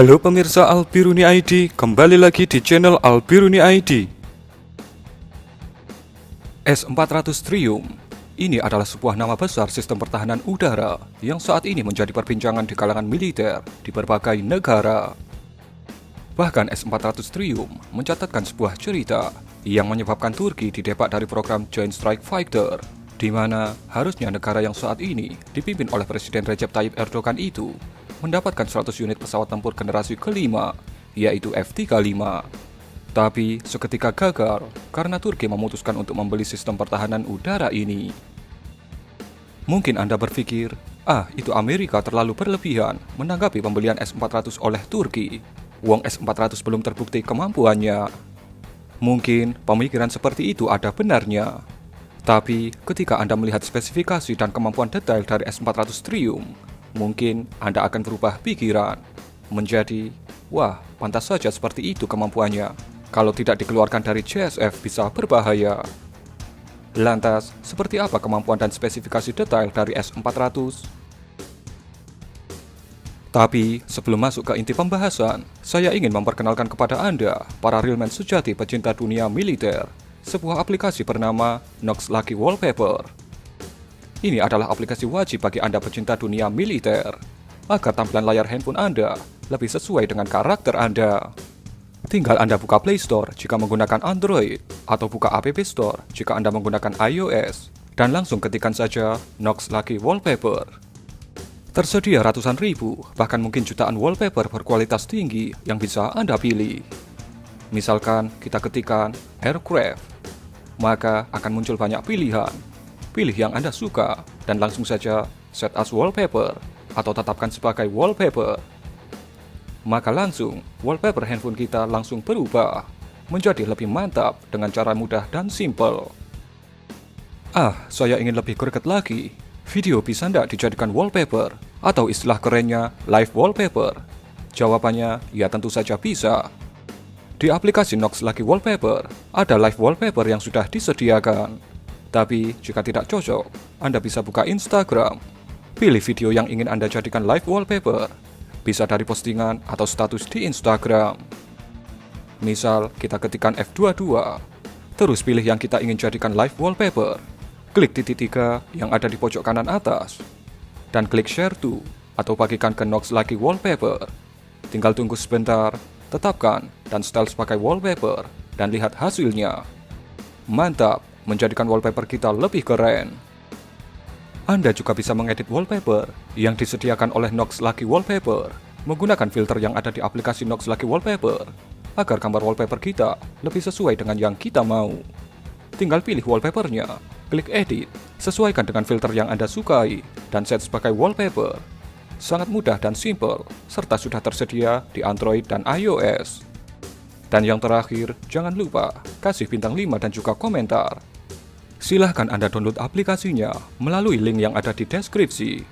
Halo pemirsa Albiruni ID, kembali lagi di channel Albiruni ID. S-400 Triumph ini adalah sebuah nama besar sistem pertahanan udara yang saat ini menjadi perbincangan di kalangan militer di berbagai negara. Bahkan S-400 Triumph mencatatkan sebuah cerita yang menyebabkan Turki didebak dari program Joint Strike Fighter, di mana harusnya negara yang saat ini dipimpin oleh Presiden Recep Tayyip Erdogan itu mendapatkan 100 unit pesawat tempur generasi kelima, yaitu F-35. Tapi seketika gagal karena Turki memutuskan untuk membeli sistem pertahanan udara ini. Mungkin Anda berpikir, itu Amerika terlalu berlebihan menanggapi pembelian S-400 oleh Turki. Wong S-400 belum terbukti kemampuannya. Mungkin pemikiran seperti itu ada benarnya. Tapi ketika Anda melihat spesifikasi dan kemampuan detail dari S-400 Triumph, mungkin Anda akan berubah pikiran menjadi, wah, pantas saja seperti itu kemampuannya. Kalau tidak dikeluarkan dari JSF bisa berbahaya. Lantas, seperti apa kemampuan dan spesifikasi detail dari S-400? Tapi, sebelum masuk ke inti pembahasan, saya ingin memperkenalkan kepada Anda, para realman sejati pecinta dunia militer, sebuah aplikasi bernama Nox Lucky Wallpaper. Ini adalah aplikasi wajib bagi Anda pecinta dunia militer, agar tampilan layar handphone Anda lebih sesuai dengan karakter Anda. Tinggal Anda buka Play Store jika menggunakan Android, atau buka App Store jika Anda menggunakan iOS, dan langsung ketikkan saja Nox Lucky Wallpaper. Tersedia ratusan ribu, bahkan mungkin jutaan wallpaper berkualitas tinggi yang bisa Anda pilih. Misalkan kita ketikkan aircraft, maka akan muncul banyak pilihan. Pilih yang Anda suka, dan langsung saja set as wallpaper, atau tetapkan sebagai wallpaper. Maka langsung, wallpaper handphone kita langsung berubah, menjadi lebih mantap dengan cara mudah dan simple. Saya ingin lebih greget lagi. Video bisa ndak dijadikan wallpaper, atau istilah kerennya live wallpaper? Jawabannya, ya tentu saja bisa. Di aplikasi Nox Lucky Wallpaper, ada live wallpaper yang sudah disediakan. Tapi, jika tidak cocok, Anda bisa buka Instagram. Pilih video yang ingin Anda jadikan live wallpaper. Bisa dari postingan atau status di Instagram. Misal, kita ketikkan F22. Terus pilih yang kita ingin jadikan live wallpaper. Klik titik 3 yang ada di pojok kanan atas. Dan klik share to, atau bagikan ke Nox Lucky Wallpaper. Tinggal tunggu sebentar, tetapkan, dan setel sebagai wallpaper, dan lihat hasilnya. Mantap, menjadikan wallpaper kita lebih keren. Anda juga bisa mengedit wallpaper yang disediakan oleh Nox Lucky Wallpaper menggunakan filter yang ada di aplikasi Nox Lucky Wallpaper agar gambar wallpaper kita lebih sesuai dengan yang kita mau. Tinggal pilih wallpapernya, klik edit, sesuaikan dengan filter yang Anda sukai, dan set sebagai wallpaper. Sangat mudah dan simple, serta sudah tersedia di Android dan iOS. Dan yang terakhir, jangan lupa kasih bintang 5 dan juga komentar. Silahkan Anda download aplikasinya melalui link yang ada di deskripsi.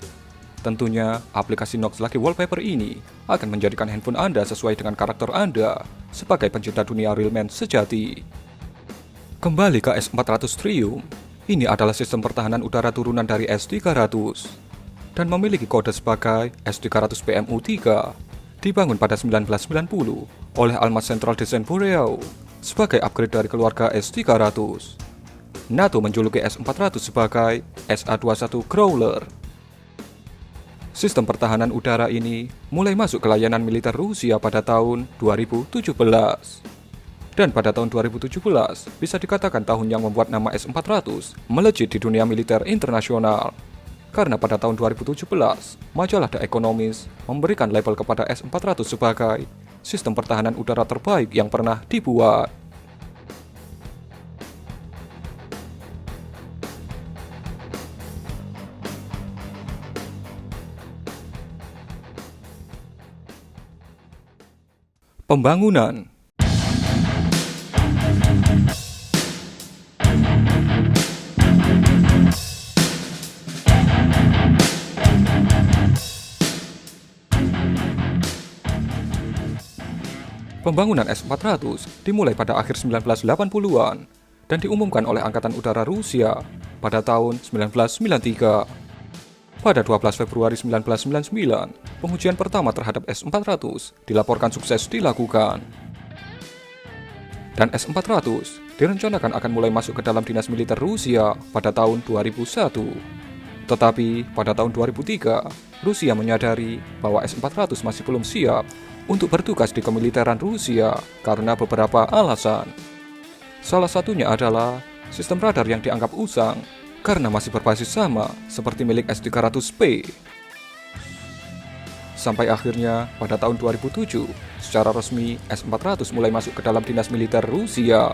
Tentunya, aplikasi Nox Lucky Wallpaper ini akan menjadikan handphone Anda sesuai dengan karakter Anda sebagai pencinta dunia realman sejati. Kembali ke S-400 Triumph, ini adalah sistem pertahanan udara turunan dari S-300 dan memiliki kode sebagai S-300 PMU-3, dibangun pada 1990 oleh Almat Central Design Boreau sebagai upgrade dari keluarga S-300. NATO menjuluki S-400 sebagai SA-21 Growler. Sistem pertahanan udara ini mulai masuk ke layanan militer Rusia pada tahun 2017. Dan pada tahun 2017, bisa dikatakan tahun yang membuat nama S-400 melejit di dunia militer internasional. Karena pada tahun 2017, majalah The Economist memberikan label kepada S-400 sebagai sistem pertahanan udara terbaik yang pernah dibuat. Pembangunan. Pembangunan S-400 dimulai pada akhir 1980-an dan diumumkan oleh Angkatan Udara Rusia pada tahun 1993. Pada 12 Februari 1999, pengujian pertama terhadap S-400 dilaporkan sukses dilakukan. Dan S-400 direncanakan akan mulai masuk ke dalam dinas militer Rusia pada tahun 2001. Tetapi pada tahun 2003, Rusia menyadari bahwa S-400 masih belum siap untuk bertugas di kemiliteran Rusia karena beberapa alasan. Salah satunya adalah sistem radar yang dianggap usang karena masih berbasis sama seperti milik S-300P. Sampai akhirnya pada tahun 2007, secara resmi S-400 mulai masuk ke dalam dinas militer Rusia.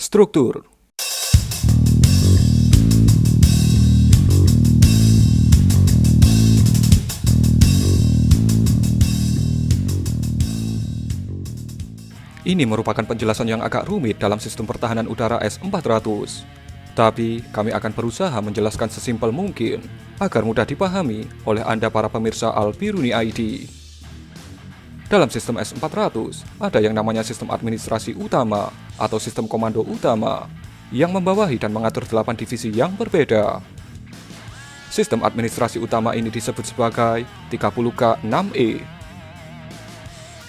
Struktur. Ini merupakan penjelasan yang agak rumit dalam sistem pertahanan udara S-400. Tapi kami akan berusaha menjelaskan sesimpel mungkin agar mudah dipahami oleh Anda para pemirsa Al-Biruni ID. Dalam sistem S-400, ada yang namanya sistem administrasi utama atau sistem komando utama yang membawahi dan mengatur 8 divisi yang berbeda. Sistem administrasi utama ini disebut sebagai 30K6E.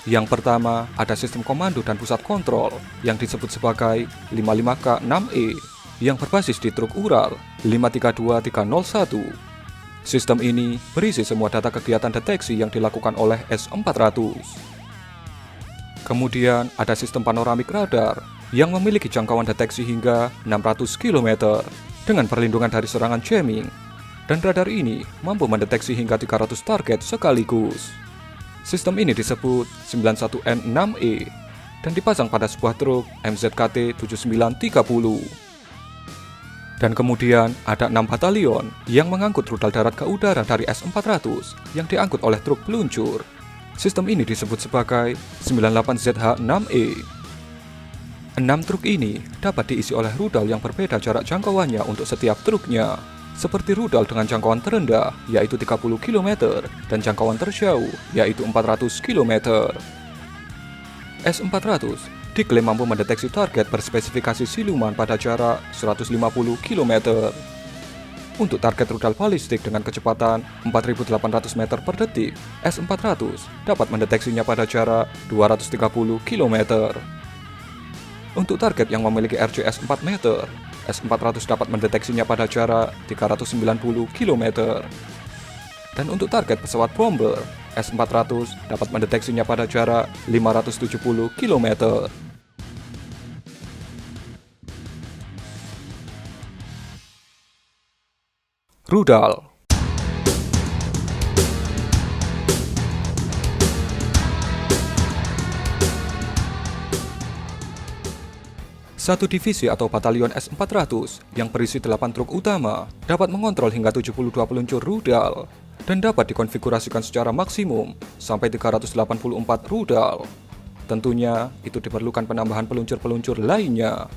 Yang pertama, ada sistem komando dan pusat kontrol yang disebut sebagai 55K6E yang berbasis di truk Ural 532301. Sistem ini berisi semua data kegiatan deteksi yang dilakukan oleh S-400. Kemudian ada sistem panoramik radar yang memiliki jangkauan deteksi hingga 600 km dengan perlindungan dari serangan jamming. Dan radar ini mampu mendeteksi hingga 300 target sekaligus. Sistem ini disebut 91N6E dan dipasang pada sebuah truk MZKT 7930. Dan kemudian ada 6 batalion yang mengangkut rudal darat ke udara dari S-400 yang diangkut oleh truk peluncur. Sistem ini disebut sebagai 98ZH6E. 6 truk ini dapat diisi oleh rudal yang berbeda jarak jangkauannya untuk setiap truknya, seperti rudal dengan jangkauan terendah yaitu 30 km dan jangkauan terjauh yaitu 400 km. S-400 diklaim mampu mendeteksi target berspesifikasi siluman pada jarak 150 km. Untuk target rudal balistik dengan kecepatan 4.800 meter per detik, S-400 dapat mendeteksinya pada jarak 230 km. Untuk target yang memiliki RCS 4 meter, S-400 dapat mendeteksinya pada jarak 390 km. Dan untuk target pesawat bomber, S-400 dapat mendeteksinya pada jarak 570 km. Rudal. Satu divisi atau batalion S-400 yang berisi 8 truk utama dapat mengontrol hingga 72 peluncur rudal dan dapat dikonfigurasikan secara maksimum sampai 384 rudal. Tentunya itu diperlukan penambahan peluncur-peluncur lainnya.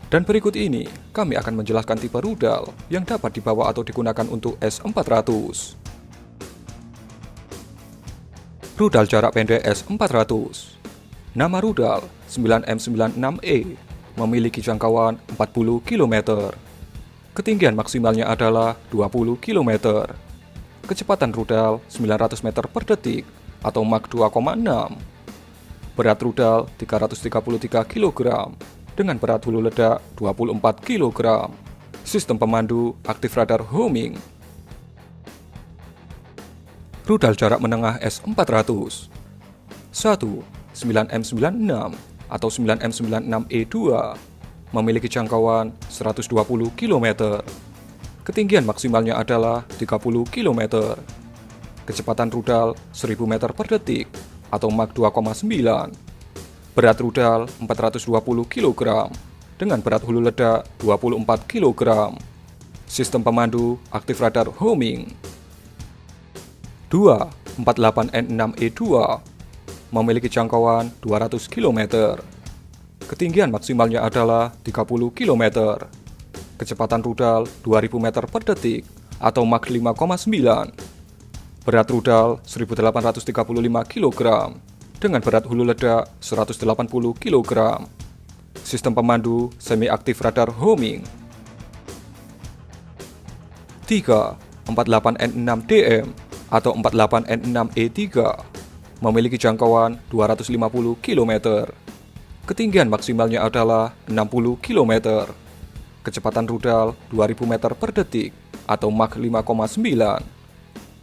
Dan berikut ini kami akan menjelaskan tipe rudal yang dapat dibawa atau digunakan untuk S-400. Rudal jarak pendek S-400. Nama rudal 9M96E memiliki jangkauan 40 km. Ketinggian maksimalnya adalah 20 km. Kecepatan rudal 900 meter per detik atau Mach 2,6. Berat rudal 333 kg dengan berat hulu ledak 24 kg. Sistem pemandu aktif radar homing. Rudal jarak menengah S-400. 1. 9M96 atau 9M96E2 memiliki jangkauan 120 km. Ketinggian maksimalnya adalah 30 km. Kecepatan rudal 1000 meter per detik atau Mach 2,9. Berat rudal 420 kg dengan berat hulu ledak 24 kg. Sistem pemandu aktif radar homing. 2. 48N6E2 memiliki jangkauan 200 km. Ketinggian maksimalnya adalah 30 km. Kecepatan rudal 2000 meter per detik atau Mach 5,9. Berat rudal 1835 kg dengan berat hulu ledak 180 kg. Sistem pemandu semi-aktif radar homing. 3. 48N6DM atau 48N6E3 memiliki jangkauan 250 km. Ketinggian maksimalnya adalah 60 km. Kecepatan rudal 2000 meter per detik atau Mach 5,9.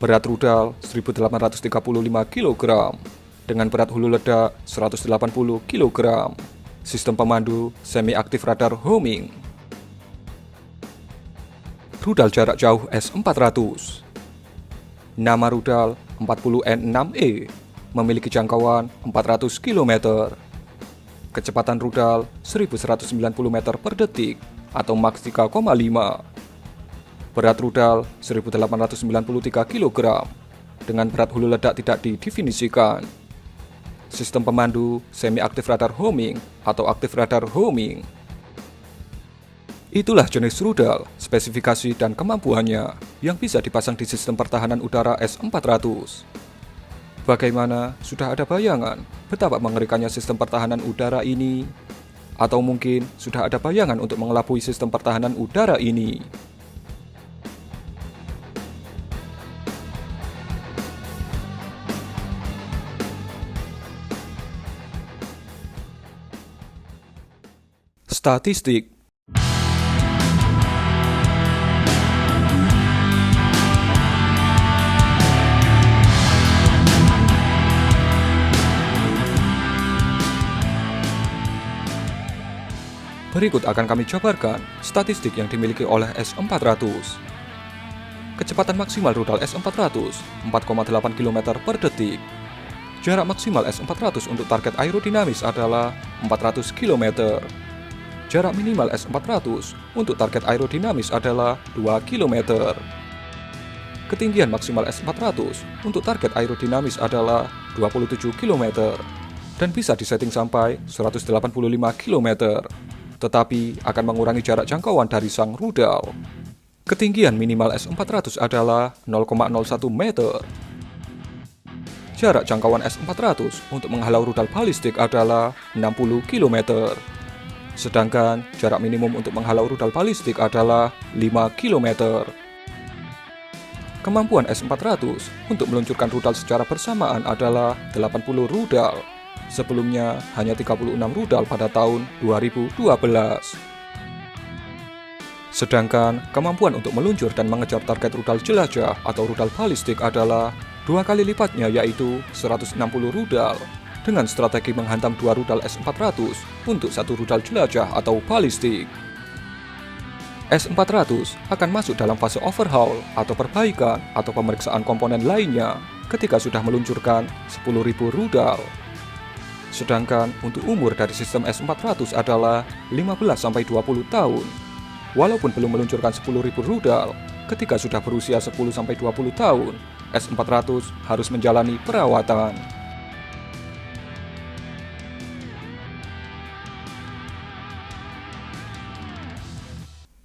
Berat rudal 1835 kg dengan berat hulu ledak 180 kg. Sistem pemandu semi-aktif radar homing. Rudal jarak jauh S-400. Nama rudal 40N6E memiliki jangkauan 400 km. Kecepatan rudal 1190 meter per detik atau Mach 3,5. Berat rudal 1893 kg dengan berat hulu ledak tidak didefinisikan. Sistem pemandu semi-aktif radar homing atau aktif radar homing. Itulah jenis rudal, spesifikasi dan kemampuannya yang bisa dipasang di sistem pertahanan udara S-400. Bagaimana? Sudah ada bayangan betapa mengerikannya sistem pertahanan udara ini? Atau mungkin sudah ada bayangan untuk mengelabui sistem pertahanan udara ini? Statistik. Berikut akan kami jabarkan statistik yang dimiliki oleh S-400. Kecepatan maksimal rudal S-400 4,8 km per detik. Jarak maksimal S-400 untuk target aerodinamis adalah 400 km. Jarak minimal S-400 untuk target aerodinamis adalah 2 km. Ketinggian maksimal S-400 untuk target aerodinamis adalah 27 km dan bisa disetting sampai 185 km, tetapi akan mengurangi jarak jangkauan dari sang rudal. Ketinggian minimal S-400 adalah 0,01 meter. Jarak jangkauan S-400 untuk menghalau rudal balistik adalah 60 km. Sedangkan jarak minimum untuk menghalau rudal balistik adalah 5 km. Kemampuan S-400 untuk meluncurkan rudal secara bersamaan adalah 80 rudal. Sebelumnya hanya 36 rudal pada tahun 2012. Sedangkan kemampuan untuk meluncur dan mengejar target rudal jelajah atau rudal balistik adalah 2 kali lipatnya, yaitu 160 rudal, dengan strategi menghantam 2 rudal S-400 untuk 1 rudal jelajah atau balistik. S-400 akan masuk dalam fase overhaul atau perbaikan atau pemeriksaan komponen lainnya ketika sudah meluncurkan 10.000 rudal. Sedangkan untuk umur dari sistem S-400 adalah 15-20 tahun. Walaupun belum meluncurkan 10.000 rudal, ketika sudah berusia 10-20 tahun, S-400 harus menjalani perawatan.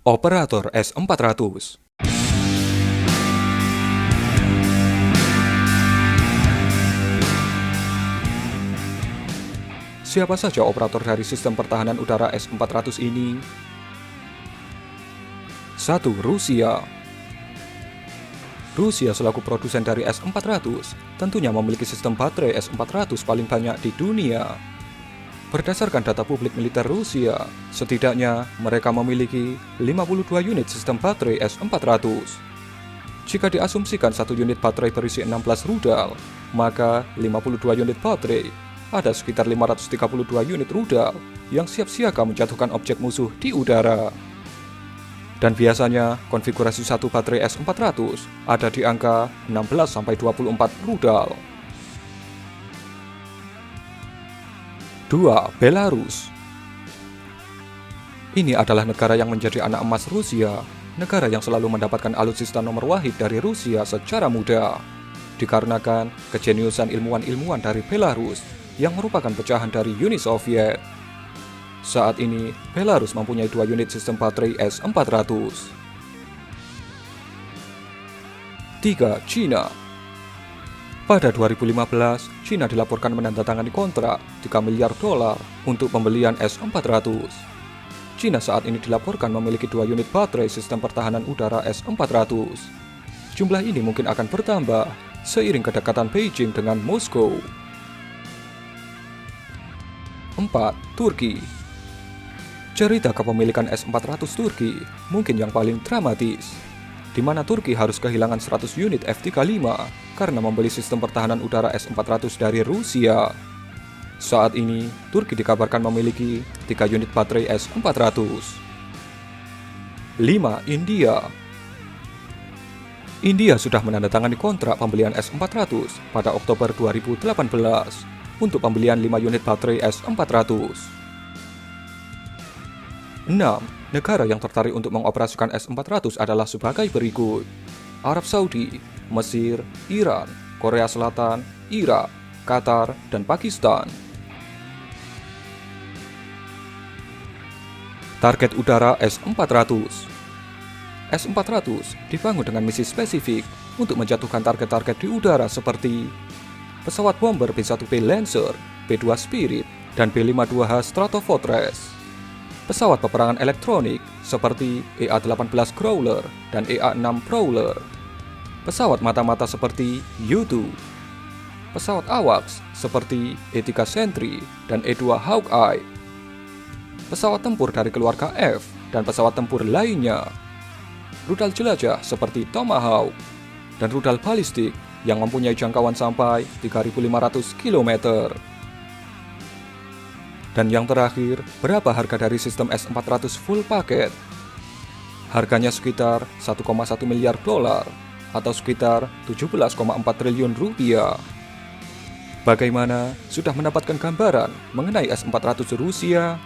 Operator S-400. Siapa saja operator dari sistem pertahanan udara S-400 ini? 1. Rusia. Rusia selaku produsen dari S-400 tentunya memiliki sistem baterai S-400 paling banyak di dunia. Berdasarkan data publik militer Rusia, setidaknya mereka memiliki 52 unit sistem baterai S-400. Jika diasumsikan 1 unit baterai berisi 16 rudal, maka 52 unit baterai ada sekitar 532 unit rudal yang siap siaga menjatuhkan objek musuh di udara. Dan biasanya konfigurasi 1 baterai S-400 ada di angka 16-24 rudal. 2. Belarus. Ini adalah negara yang menjadi anak emas Rusia, negara yang selalu mendapatkan alutsista nomor wahid dari Rusia secara mudah, dikarenakan kejeniusan ilmuwan-ilmuwan dari Belarus yang merupakan pecahan dari Uni Soviet. Saat ini, Belarus mempunyai 2 unit sistem baterai S-400. 3. Cina. Pada 2015, Cina dilaporkan menandatangani kontrak 3 miliar dolar untuk pembelian S-400. Cina saat ini dilaporkan memiliki 2 unit baterai sistem pertahanan udara S-400. Jumlah ini mungkin akan bertambah seiring kedekatan Beijing dengan Moskow. 4. Turki. Cerita kepemilikan S-400 Turki mungkin yang paling dramatis, di mana Turki harus kehilangan 100 unit F-35 karena membeli sistem pertahanan udara S-400 dari Rusia. Saat ini, Turki dikabarkan memiliki 3 unit baterai S-400. 5. India. India sudah menandatangani kontrak pembelian S-400 pada Oktober 2018 untuk pembelian 5 unit baterai S-400. 6. Negara yang tertarik untuk mengoperasikan S-400 adalah sebagai berikut: Arab Saudi, Mesir, Iran, Korea Selatan, Irak, Qatar, dan Pakistan. Target udara S-400. S-400 dibangun dengan misi spesifik untuk menjatuhkan target-target di udara seperti pesawat bomber B-1B Lancer, B-2 Spirit, dan B-52H Stratofortress. Pesawat peperangan elektronik seperti EA-18 Growler dan EA-6 Prowler. Pesawat mata-mata seperti U-2. Pesawat AWACS seperti E-3 Sentry dan E-2 Hawkeye. Pesawat tempur dari keluarga F dan pesawat tempur lainnya. Rudal jelajah seperti Tomahawk, dan rudal balistik yang mempunyai jangkauan sampai 3.500 km. Dan yang terakhir, berapa harga dari sistem S-400 full paket? Harganya sekitar 1,1 miliar dolar atau sekitar 17,4 triliun rupiah. Bagaimana? Sudah mendapatkan gambaran mengenai S-400 Rusia?